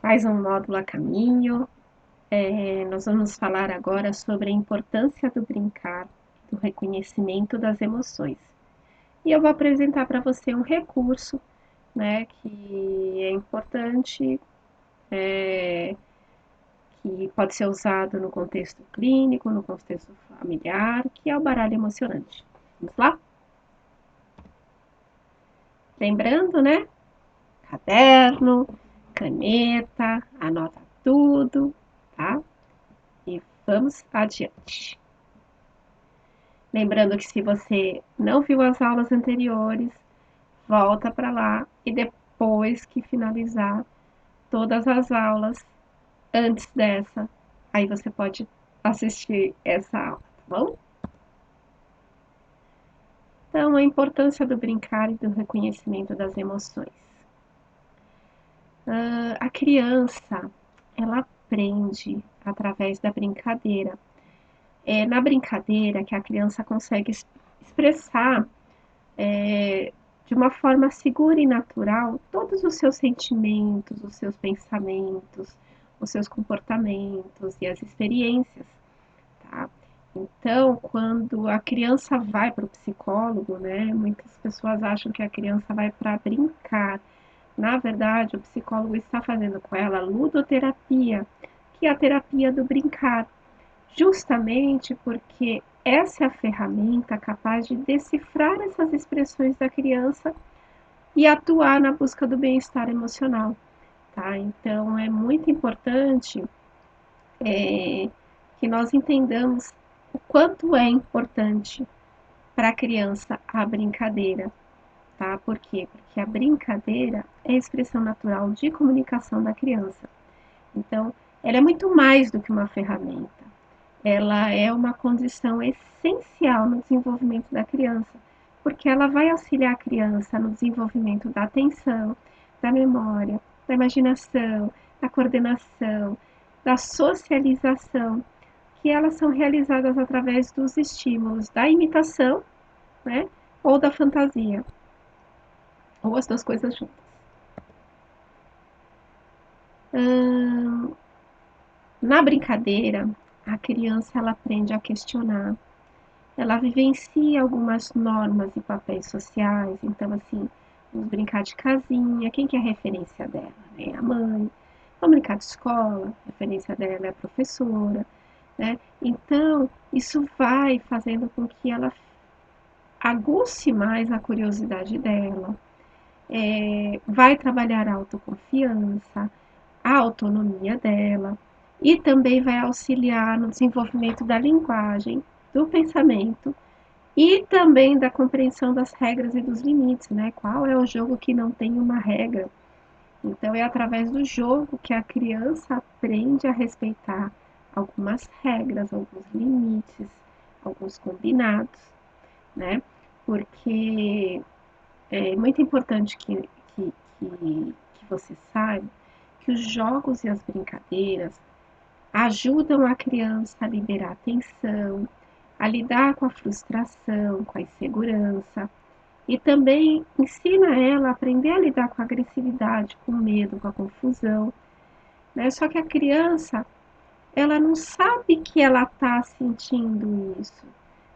Mais um módulo a caminho. Nós vamos falar agora sobre a importância do brincar, do reconhecimento das emoções. E eu vou apresentar para você um recurso, né, que é importante, que pode ser usado no contexto clínico, no contexto familiar, que é o baralho emocionante. Vamos lá? Lembrando, né? Caderno, caneta, anota tudo, tá? E vamos adiante. Lembrando que se você não viu as aulas anteriores, volta para lá e depois que finalizar todas as aulas antes dessa, aí você pode assistir essa aula, tá bom? Então, a importância do brincar e do reconhecimento das emoções. A criança, ela aprende através da brincadeira. É na brincadeira que a criança consegue expressar de uma forma segura e natural todos os seus sentimentos, os seus pensamentos, os seus comportamentos e as experiências, tá? Então, quando a criança vai para o psicólogo, né, muitas pessoas acham que a criança vai para brincar. Na verdade, o psicólogo está fazendo com ela ludoterapia, que é a terapia do brincar, justamente porque essa é a ferramenta capaz de decifrar essas expressões da criança e atuar na busca do bem-estar emocional, tá? Então, é muito importante que nós entendamos o quanto é importante para a criança a brincadeira, tá? Por quê? Porque a brincadeira é a expressão natural de comunicação da criança. Então, ela é muito mais do que uma ferramenta. Ela é uma condição essencial no desenvolvimento da criança, porque ela vai auxiliar a criança no desenvolvimento da atenção, da memória, da imaginação, da coordenação, da socialização, que elas são realizadas através dos estímulos da imitação, né, ou da fantasia, ou as duas coisas juntas. Na brincadeira, a criança ela aprende a questionar, ela vivencia algumas normas e papéis sociais, então assim, vamos brincar de casinha, quem que é a referência dela? É a mãe. Vamos brincar de escola, a referência dela é a professora, né? Então, isso vai fazendo com que ela aguce mais a curiosidade dela, vai trabalhar a autoconfiança, a autonomia dela e também vai auxiliar no desenvolvimento da linguagem, do pensamento e também da compreensão das regras e dos limites, né? Qual é o jogo que não tem uma regra? Então, é através do jogo que a criança aprende a respeitar algumas regras, alguns limites, alguns combinados, né? Porque é muito importante que você saiba que os jogos e as brincadeiras ajudam a criança a liberar a tensão, a lidar com a frustração, com a insegurança e também ensina ela a aprender a lidar com a agressividade, com o medo, com a confusão, né? Só que a criança, ela não sabe que ela está sentindo isso,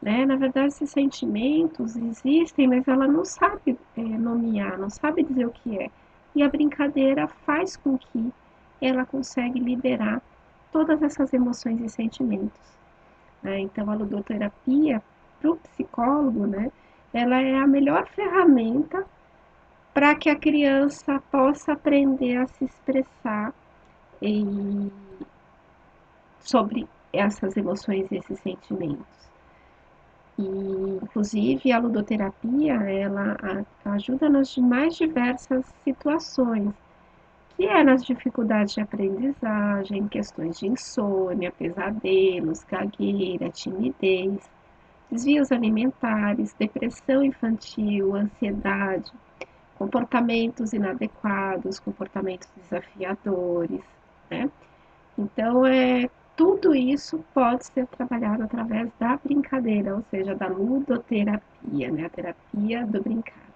né? Na verdade, esses sentimentos existem, mas ela não sabe nomear, não sabe dizer o que é. E a brincadeira faz com que ela consiga liberar todas essas emoções e sentimentos, né? Então, a ludoterapia para o psicólogo, né? Ela é a melhor ferramenta para que a criança possa aprender a se expressar e sobre essas emoções e esses sentimentos. E, inclusive, a ludoterapia, ela ajuda nas mais diversas situações, que é nas dificuldades de aprendizagem, questões de insônia, pesadelos, gagueira, timidez, desvios alimentares, depressão infantil, ansiedade, comportamentos inadequados, comportamentos desafiadores, né? Então, tudo isso pode ser trabalhado através da brincadeira, ou seja, da ludoterapia, né? A terapia do brincar.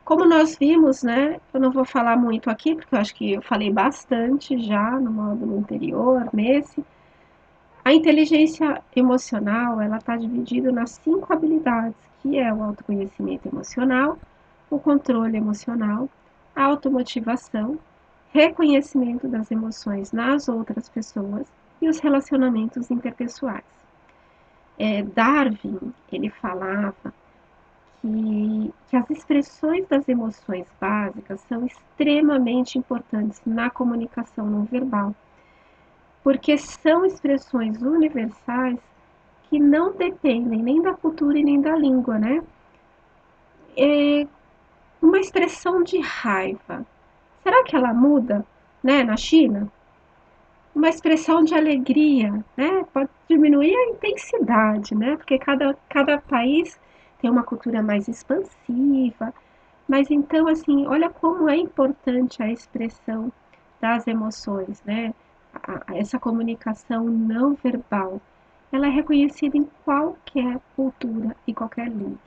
Como nós vimos, né, eu não vou falar muito aqui, porque eu acho que eu falei bastante já no módulo anterior, nesse. A inteligência emocional, ela está dividida nas 5 habilidades, que é o autoconhecimento emocional, o controle emocional, a automotivação, reconhecimento das emoções nas outras pessoas e os relacionamentos interpessoais. Darwin, ele falava que as expressões das emoções básicas são extremamente importantes na comunicação não verbal, porque são expressões universais que não dependem nem da cultura e nem da língua, né? É uma expressão de raiva. Será que ela muda, né, na China? Uma expressão de alegria, né? Pode diminuir a intensidade, né? Porque cada país tem uma cultura mais expansiva. Mas então, assim, olha como é importante a expressão das emoções, né? Essa comunicação não verbal, ela é reconhecida em qualquer cultura e qualquer língua.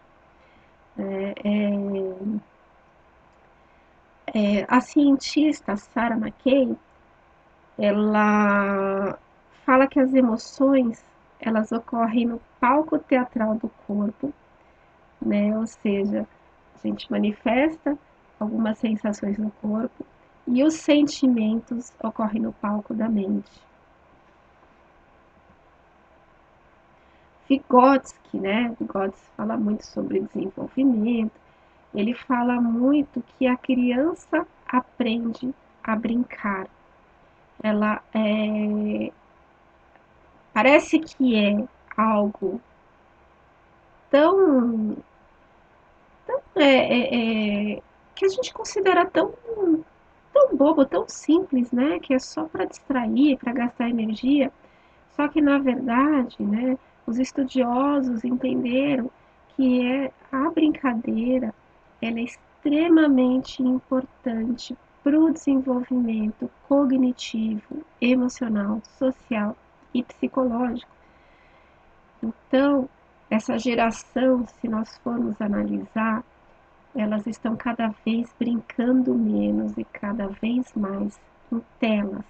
A cientista Sarah McKay, ela fala que as emoções, elas ocorrem no palco teatral do corpo, né? Ou seja, a gente manifesta algumas sensações no corpo e os sentimentos ocorrem no palco da mente. Vygotsky, né? Vygotsky fala muito sobre desenvolvimento. Ele fala muito que a criança aprende a brincar. Ela parece que é algo tão, tão que a gente considera tão bobo, tão simples, né? Que é só para distrair, para gastar energia. Só que na verdade, né? Os estudiosos entenderam que a brincadeira, ela é extremamente importante para o desenvolvimento cognitivo, emocional, social e psicológico. Então, essa geração, se nós formos analisar, elas estão cada vez brincando menos e cada vez mais em telas.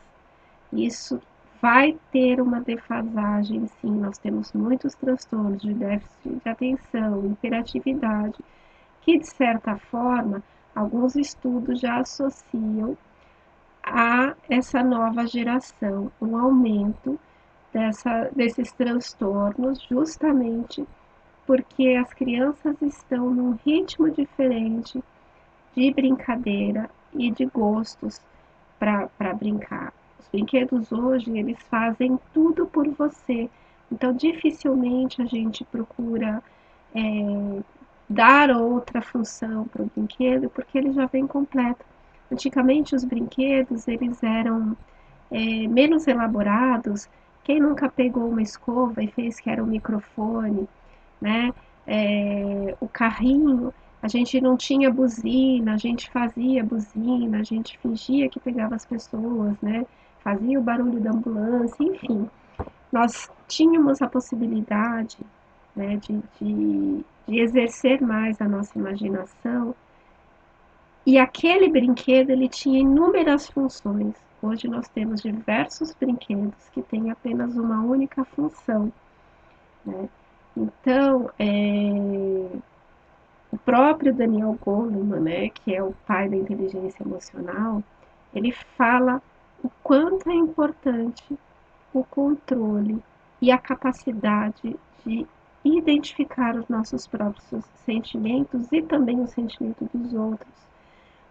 Isso vai ter uma defasagem, sim. Nós temos muitos transtornos de déficit de atenção, hiperatividade, que de certa forma alguns estudos já associam a essa nova geração, um aumento desses transtornos, justamente porque as crianças estão num ritmo diferente de brincadeira e de gostos para brincar. Os brinquedos hoje, eles fazem tudo por você. Então, dificilmente a gente procura dar outra função para o brinquedo, porque ele já vem completo. Antigamente, os brinquedos, eles eram menos elaborados. Quem nunca pegou uma escova e fez que era um microfone, né? O carrinho, a gente não tinha buzina, a gente fazia buzina, a gente fingia que pegava as pessoas, né? Fazia o barulho da ambulância, enfim. Nós tínhamos a possibilidade, né, de exercer mais a nossa imaginação e aquele brinquedo ele tinha inúmeras funções. Hoje nós temos diversos brinquedos que têm apenas uma única função, né? Então, o próprio Daniel Goleman, né, que é o pai da inteligência emocional, ele fala o quanto é importante o controle e a capacidade de identificar os nossos próprios sentimentos e também o sentimento dos outros.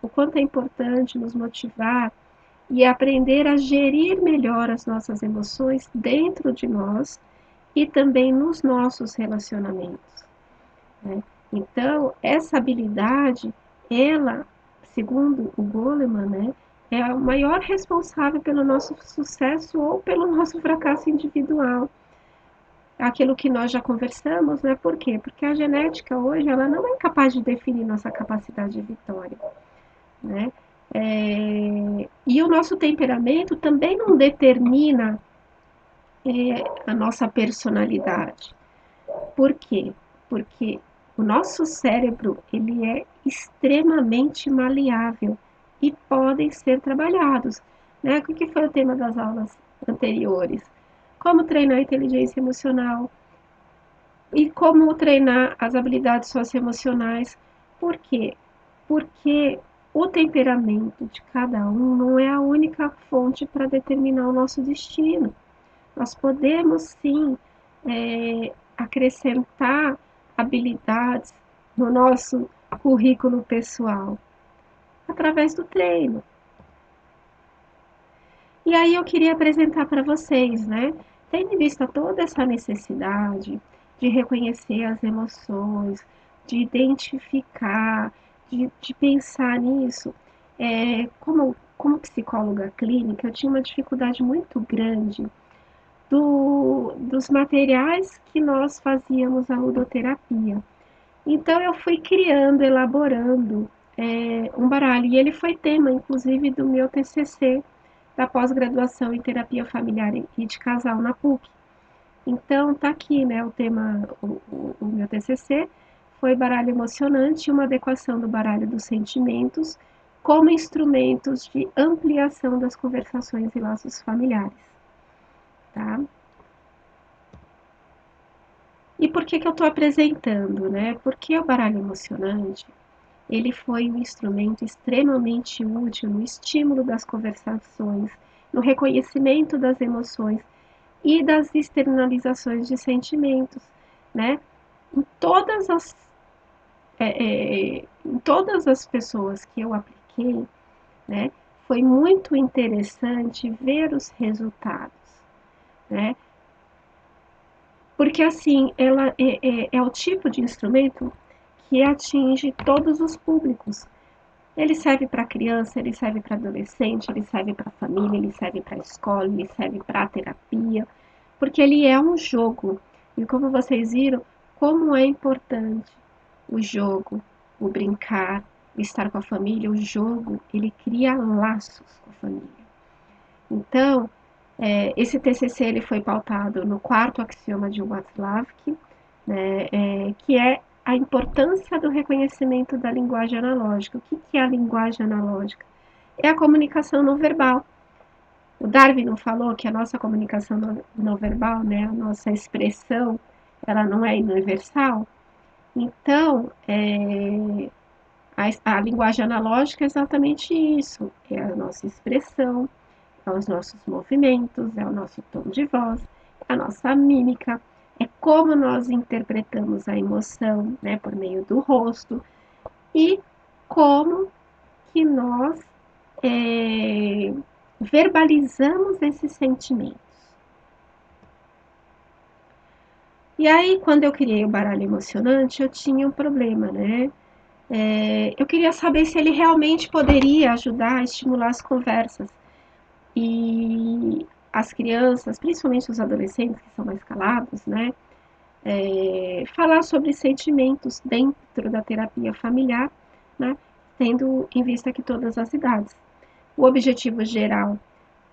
O quanto é importante nos motivar e aprender a gerir melhor as nossas emoções dentro de nós e também nos nossos relacionamentos, né? Então, essa habilidade, ela, segundo o Goleman, né, é a maior responsável pelo nosso sucesso ou pelo nosso fracasso individual. Aquilo que nós já conversamos, né? Por quê? Porque a genética hoje ela não é capaz de definir nossa capacidade de vitória, né? E o nosso temperamento também não determina a nossa personalidade. Por quê? Porque o nosso cérebro, ele é extremamente maleável e podem ser trabalhados, né? O que foi o tema das aulas anteriores? Como treinar a inteligência emocional e como treinar as habilidades socioemocionais. Por quê? Porque o temperamento de cada um não é a única fonte para determinar o nosso destino. Nós podemos sim acrescentar habilidades no nosso currículo pessoal através do treino. E aí eu queria apresentar para vocês, né? Tendo em vista toda essa necessidade de reconhecer as emoções, de identificar, de pensar nisso, como psicóloga clínica, eu tinha uma dificuldade muito grande dos materiais que nós fazíamos a ludoterapia. Então eu fui criando, elaborando um baralho, e ele foi tema, inclusive, do meu TCC, da pós-graduação em terapia familiar e de casal na PUC. Então tá aqui, né, o tema, o meu TCC foi baralho emocionante, uma adequação do baralho dos sentimentos como instrumentos de ampliação das conversações e laços familiares, tá? E por que eu estou apresentando, né? Porque o baralho emocionante, ele foi um instrumento extremamente útil no estímulo das conversações, no reconhecimento das emoções e das externalizações de sentimentos, né? Em todas as, em todas as pessoas que eu apliquei, né? Foi muito interessante ver os resultados, né? Porque assim, ela é o tipo de instrumento que atinge todos os públicos. Ele serve para criança, ele serve para adolescente, ele serve para família, ele serve para escola, ele serve para terapia, porque ele é um jogo. E como vocês viram, como é importante o jogo, o brincar, o estar com a família, o jogo, ele cria laços com a família. Então, esse TCC ele foi pautado no quarto axioma de Watzlawick, né, que é a importância do reconhecimento da linguagem analógica. O que é a linguagem analógica? É a comunicação não verbal. O Darwin não falou que a nossa comunicação não verbal, né, a nossa expressão, ela não é universal? Então, a linguagem analógica é exatamente isso, é a nossa expressão, é os nossos movimentos, é o nosso tom de voz, é a nossa mímica, é como nós interpretamos a emoção, né, por meio do rosto e como que nós é, verbalizamos esses sentimentos. E aí, quando eu criei o baralho emocionante, eu tinha um problema, né? Eu queria saber se ele realmente poderia ajudar a estimular as conversas. E as crianças, principalmente os adolescentes que são mais calados, né? Falar sobre sentimentos dentro da terapia familiar, né? Tendo em vista que todas as idades. O objetivo geral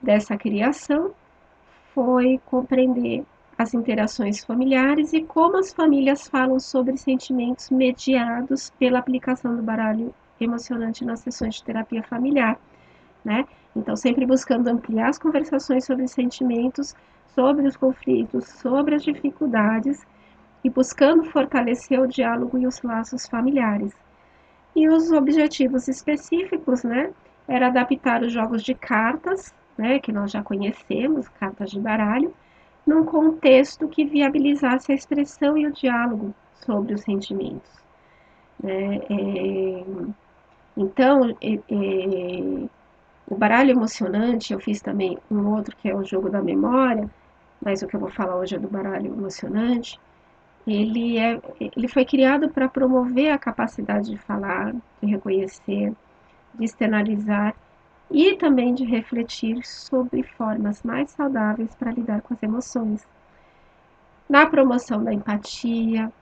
dessa criação foi compreender as interações familiares e como as famílias falam sobre sentimentos mediados pela aplicação do baralho emocionante nas sessões de terapia familiar, né? Então, sempre buscando ampliar as conversações sobre sentimentos, sobre os conflitos, sobre as dificuldades e buscando fortalecer o diálogo e os laços familiares. E os objetivos específicos, né, era adaptar os jogos de cartas, né, que nós já conhecemos, cartas de baralho, num contexto que viabilizasse a expressão e o diálogo sobre os sentimentos, né? Então, o baralho emocionante, eu fiz também um outro que é o jogo da memória, mas o que eu vou falar hoje é do baralho emocionante. Ele foi criado para promover a capacidade de falar, de reconhecer, de externalizar e também de refletir sobre formas mais saudáveis para lidar com as emoções. Na promoção da empatia,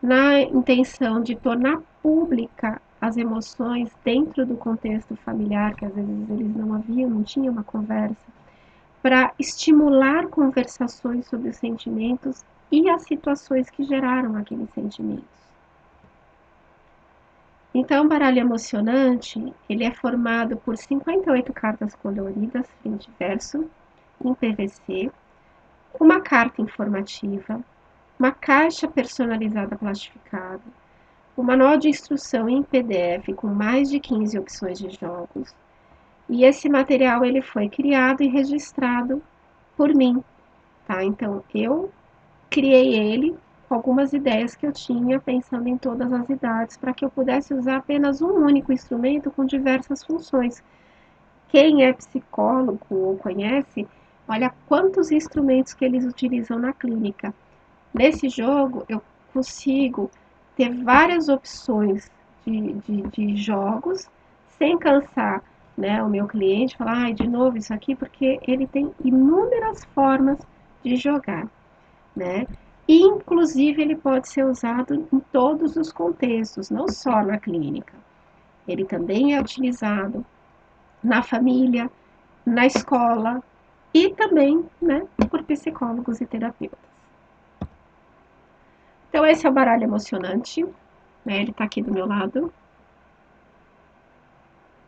na intenção de tornar pública as emoções dentro do contexto familiar, que às vezes eles não haviam, não tinha uma conversa, para estimular conversações sobre os sentimentos e as situações que geraram aqueles sentimentos. Então, o baralho emocionante, ele é formado por 58 cartas coloridas, frente e verso, em PVC, uma carta informativa, uma caixa personalizada plastificada, o manual de instrução em PDF com mais de 15 opções de jogos. E esse material ele foi criado e registrado por mim, tá? Então eu criei ele com algumas ideias que eu tinha, pensando em todas as idades, para que eu pudesse usar apenas um único instrumento com diversas funções. Quem é psicólogo ou conhece, olha quantos instrumentos que eles utilizam na clínica. Nesse jogo, eu consigo ter várias opções de jogos sem cansar, né, o meu cliente, falar, de novo isso aqui, porque ele tem inúmeras formas de jogar, né? E, inclusive, ele pode ser usado em todos os contextos, não só na clínica. Ele também é utilizado na família, na escola e também, né, por psicólogos e terapeutas. Então, esse é o baralho emocionante, né? Ele tá aqui do meu lado.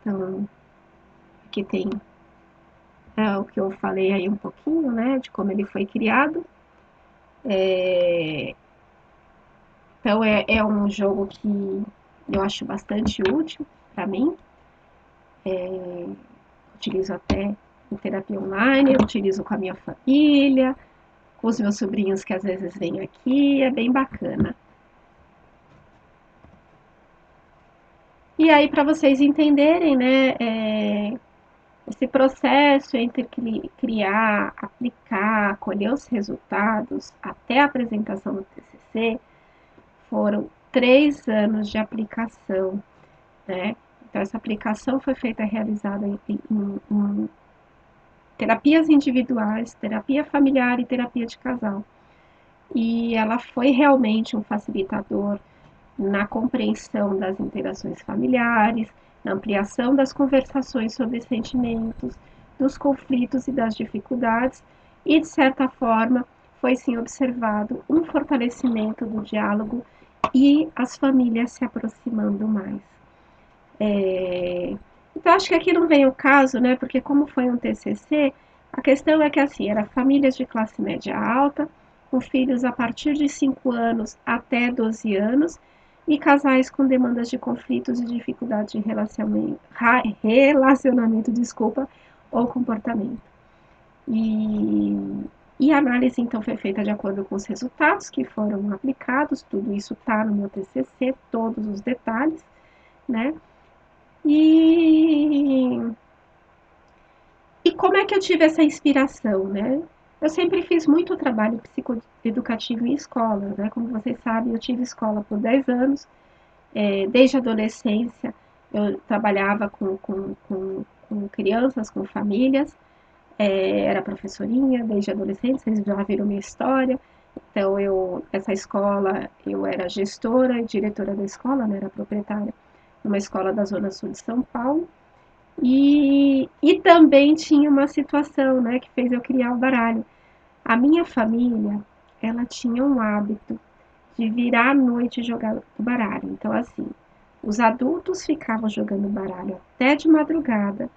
Então, aqui tem o que eu falei aí um pouquinho, né, de como ele foi criado. Então, é um jogo que eu acho bastante útil para mim. Utilizo até em terapia online, eu utilizo com a minha família, com os meus sobrinhos que às vezes vêm aqui, é bem bacana. E aí, para vocês entenderem, né, esse processo entre criar, aplicar, colher os resultados até a apresentação do TCC foram 3 anos de aplicação, né? Então, essa aplicação foi realizada em terapias individuais, terapia familiar e terapia de casal. E ela foi realmente um facilitador na compreensão das interações familiares, na ampliação das conversações sobre sentimentos, dos conflitos e das dificuldades, e de certa forma foi sim observado um fortalecimento do diálogo e as famílias se aproximando mais. Então acho que aqui não vem o caso, né? Porque como foi um TCC, a questão é que assim, era famílias de classe média alta, com filhos a partir de 5 anos até 12 anos, e casais com demandas de conflitos e dificuldades de relacionamento, desculpa, ou comportamento. E, e a análise então foi feita de acordo com os resultados que foram aplicados, tudo isso está no meu TCC, todos os detalhes, né? E, e como é que eu tive essa inspiração, né? Eu sempre fiz muito trabalho psicoeducativo em escola, né? Como vocês sabem, eu tive escola por 10 anos, desde a adolescência eu trabalhava com crianças, com famílias, era professorinha desde a adolescência, vocês já viram minha história. Então, essa escola, eu era gestora e diretora da escola, né? Era proprietária de uma escola da Zona Sul de São Paulo. E também tinha uma situação, né, que fez eu criar o baralho. A minha família, ela tinha um hábito de virar à noite e jogar o baralho. Então, assim, os adultos ficavam jogando baralho até de madrugada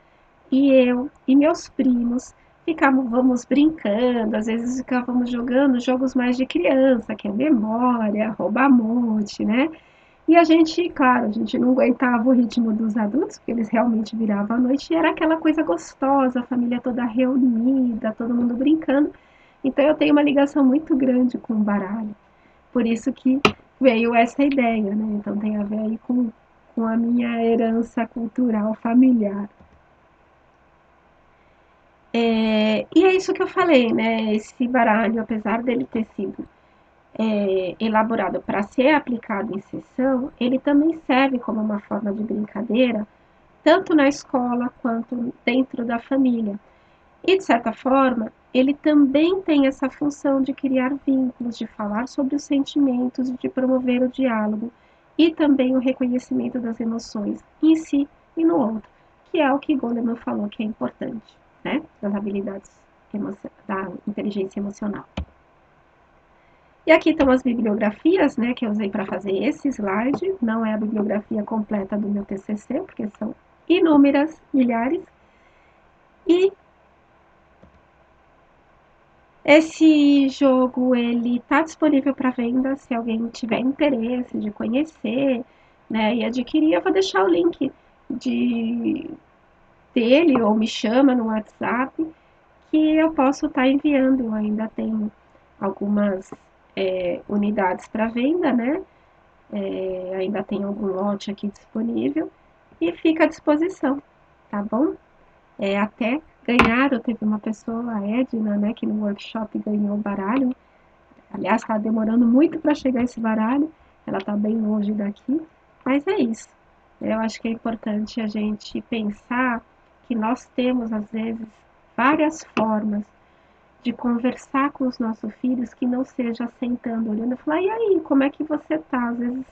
e eu e meus primos ficávamos brincando, às vezes ficávamos jogando jogos mais de criança, que é memória, rouba-monte, né? E a gente, claro, a gente não aguentava o ritmo dos adultos, porque eles realmente viravam à noite, e era aquela coisa gostosa, a família toda reunida, todo mundo brincando. Então eu tenho uma ligação muito grande com o baralho. Por isso que veio essa ideia, né? Então tem a ver aí com a minha herança cultural familiar. E é isso que eu falei, né? Esse baralho, apesar dele ter sido elaborado para ser aplicado em sessão, ele também serve como uma forma de brincadeira, tanto na escola quanto dentro da família. E, de certa forma, ele também tem essa função de criar vínculos, de falar sobre os sentimentos, de promover o diálogo e também o reconhecimento das emoções em si e no outro, que é o que Goleman falou que é importante, né? Das habilidades da inteligência emocional. E aqui estão as bibliografias, né, que eu usei para fazer esse slide. Não é a bibliografia completa do meu TCC, porque são inúmeras, milhares. E esse jogo, ele está disponível para venda, se alguém tiver interesse de conhecer, né, e adquirir, eu vou deixar o link de dele ou me chama no WhatsApp que eu posso estar enviando. Ainda tem algumas unidades para venda, né? Ainda tem algum lote aqui disponível e fica à disposição, tá bom? Até ganharam, teve uma pessoa, a Edna, né, que no workshop ganhou o baralho. Aliás, está demorando muito para chegar esse baralho, ela está bem longe daqui, mas é isso. Eu acho que é importante a gente pensar que nós temos, às vezes, várias formas de conversar com os nossos filhos que não seja sentando, olhando e falar, e aí, como é que você tá? Às vezes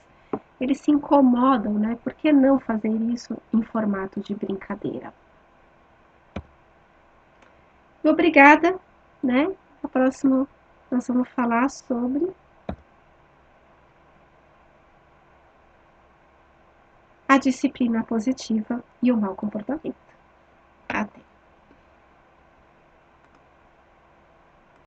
eles se incomodam, né? Por que não fazer isso em formato de brincadeira? E obrigada, né? No próximo nós vamos falar sobre a disciplina positiva e o mau comportamento. Até!